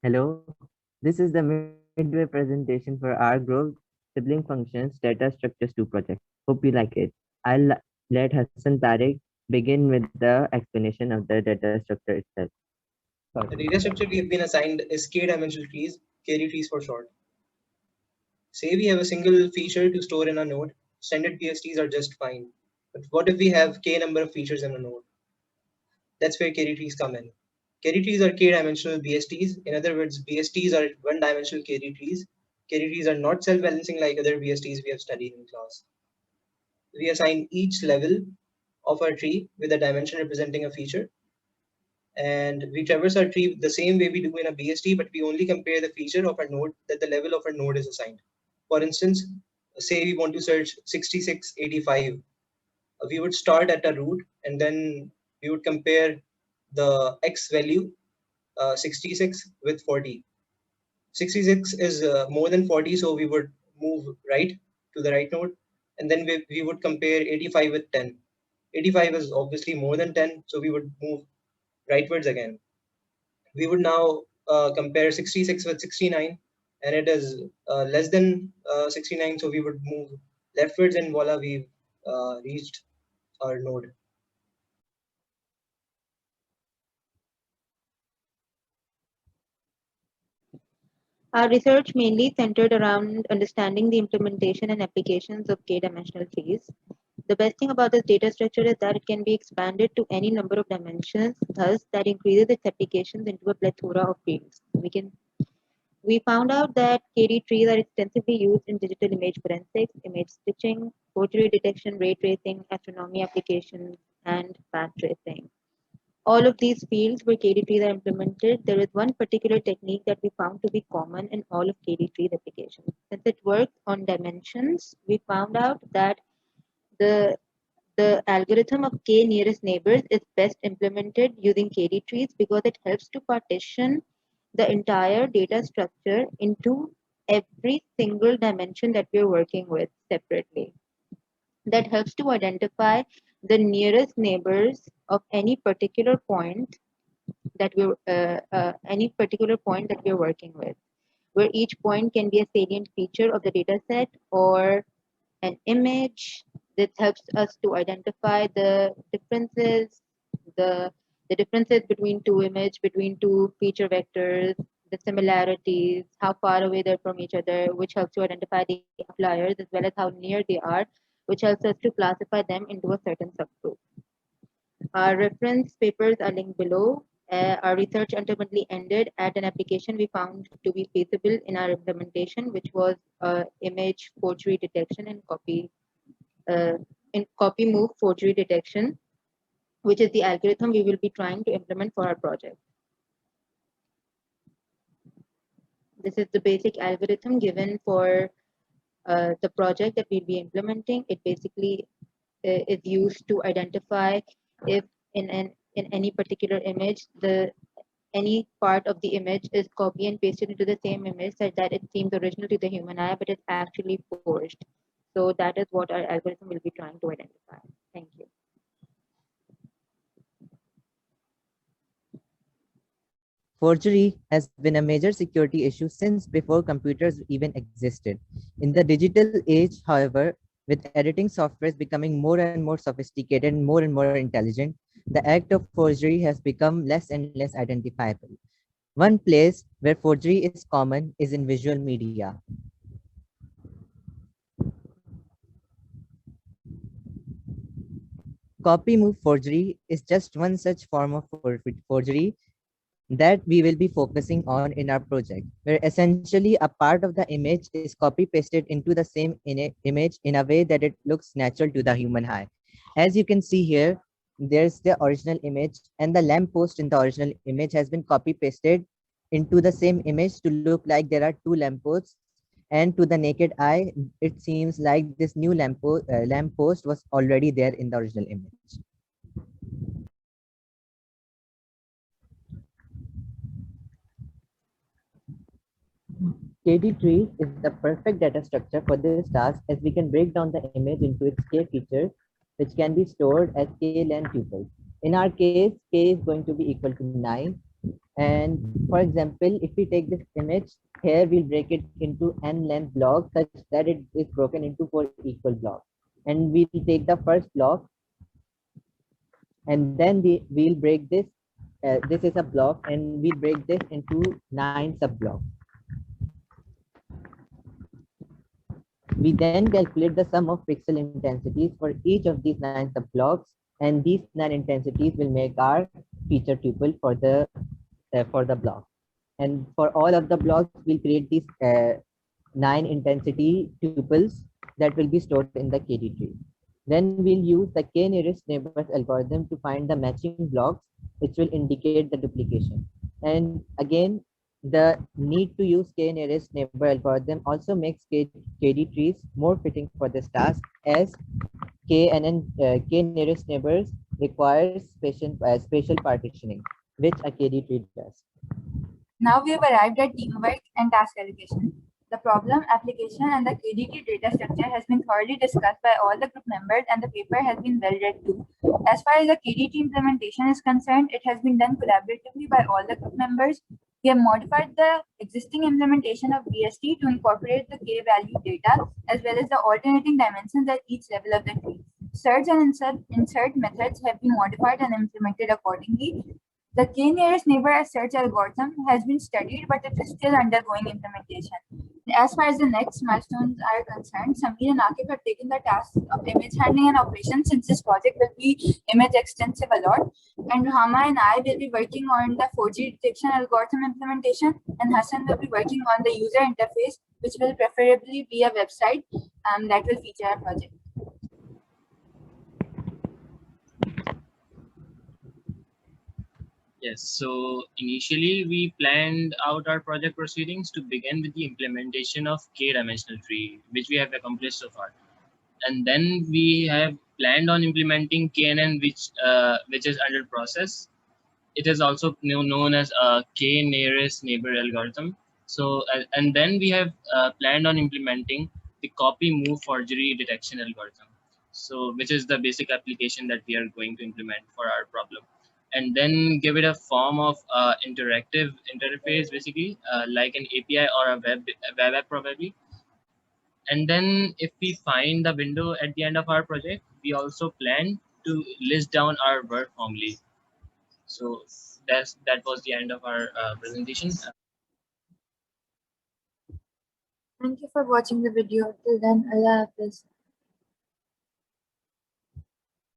Hello, this is the midway presentation for our group sibling functions data structures 2 project. Hope you like it. I'll let Hassan Tariq begin with the explanation of the data structure itself. The Sorry. data structure we have been assigned is k-dimensional trees, KD trees for short. Say we have a single feature to store in a node, standard BSTs are just fine. But what if we have k number of features in a node? That's where KD trees come in. KD trees are k-dimensional BSTs. In other words, BSTs are one-dimensional KD trees. KD trees are not self-balancing like other BSTs we have studied in class. We assign each level of our tree with a dimension representing a feature, and we traverse our tree the same way we do in a BST, but we only compare the feature of our node that the level of our node is assigned. For instance, say we want to search 6685, we would start at a root and then we would compare the x value 66 with 40. 66 is more than 40, so we would move right to the right node, and then we would compare 85 with 10. 85 is obviously more than 10, so we would move rightwards again. We would now compare 66 with 69, and it is less than 69, so we would move leftwards, and voila, we've reached our node. Our research mainly centered around understanding the implementation and applications of k-dimensional trees. The best thing about this data structure is that it can be expanded to any number of dimensions, thus that increases its applications into a plethora of fields. We found out that KD trees are extensively used in digital image forensics, image stitching, forgery detection, ray tracing, astronomy applications, and path tracing. All of these fields where KD trees are implemented, there is one particular technique that we found to be common in all of KD trees applications. Since it works on dimensions, we found out that the the algorithm of k nearest neighbors is best implemented using KD trees because it helps to partition the entire data structure into every single dimension that we're working with separately. That helps to identify the nearest neighbors of any particular point that we're working with, where each point can be a salient feature of the data set or an image. That helps us to identify the the differences between two image, between two feature vectors, the similarities, how far away they're from each other, which helps to identify the outliers as well as how near they are, which helps us to classify them into a certain subgroup. Our reference papers are linked below. Our research ultimately ended at an application we found to be feasible in our implementation, which was image forgery detection and uh, copy move forgery detection, which is the algorithm we will be trying to implement for our project. This is the basic algorithm given for the project that we'll be implementing. It basically is used to identify if in any particular image any part of the image is copy and pasted into the same image such that it seems original to the human eye, but it's actually forged. So that is what our algorithm will be trying to identify. Thank you. Forgery has been a major security issue since before computers even existed. In the digital age, however, with editing softwares becoming more and more sophisticated and more intelligent, the act of forgery has become less and less identifiable. One place where forgery is common is in visual media. Copy move forgery is just one such form of forgery that we will be focusing on in our project, where essentially a part of the image is copy pasted into the same image in a way that it looks natural to the human eye. As you can see here, there's the original image, and the lamppost in the original image has been copy pasted into the same image to look like there are two lampposts. And to the naked eye, it seems like this new lamppost was already there in the original image. KD tree is the perfect data structure for this task, as we can break down the image into its k features, which can be stored as k-len tuples. In our case, k is going to be equal to 9, And for example, if we take this image, here we'll break it into n length blocks such that it is broken into 4 equal blocks. And we'll take the first block, and then we'll break this. This is a block, and we'll break this into 9 sub blocks. We then calculate the sum of pixel intensities for each of these 9 sub blocks, and these 9 intensities will make our feature tuple for the block. And for all of the blocks, we'll create these 9 intensity tuples that will be stored in the KD tree. Then we'll use the k nearest neighbors algorithm to find the matching blocks, which will indicate the duplication. And again, the need to use k nearest neighbor algorithm also makes KD trees more fitting for this task, as k nearest neighbors requires spatial partitioning, which a KD tree does. Now we have arrived at teamwork and task allocation. The problem, application, and the KDT data structure has been thoroughly discussed by all the group members, and the paper has been well read too. As far as the KDT implementation is concerned, it has been done collaboratively by all the group members. We have modified the existing implementation of BST to incorporate the k-value data as well as the alternating dimensions at each level of the tree. Search and insert methods have been modified and implemented accordingly. The k-nearest neighbor search algorithm has been studied, but it is still undergoing implementation. As far as the next milestones are concerned, Sameer and Akif have taken the task of image handling and operation, since this project will be image extensive a lot. And Rahama and I will be working on the forgery detection algorithm implementation, and Hassan will be working on the user interface, which will preferably be a website that will feature our project. Yes, so initially we planned out our project proceedings to begin with the implementation of k-dimensional tree, which we have accomplished so far. And then we have planned on implementing KNN, which is under process. It is also known as a k-nearest neighbor algorithm. So, and then we have planned on implementing the copy move forgery detection algorithm. So, which is the basic application that we are going to implement for our problem. And then give it a form of interactive interface, basically like an API or a web app probably. And then if we find the window at the end of our project, we also plan to list down our work formally. So that was the end of our presentation. Thank you for watching the video. Till then, Allah Hafiz.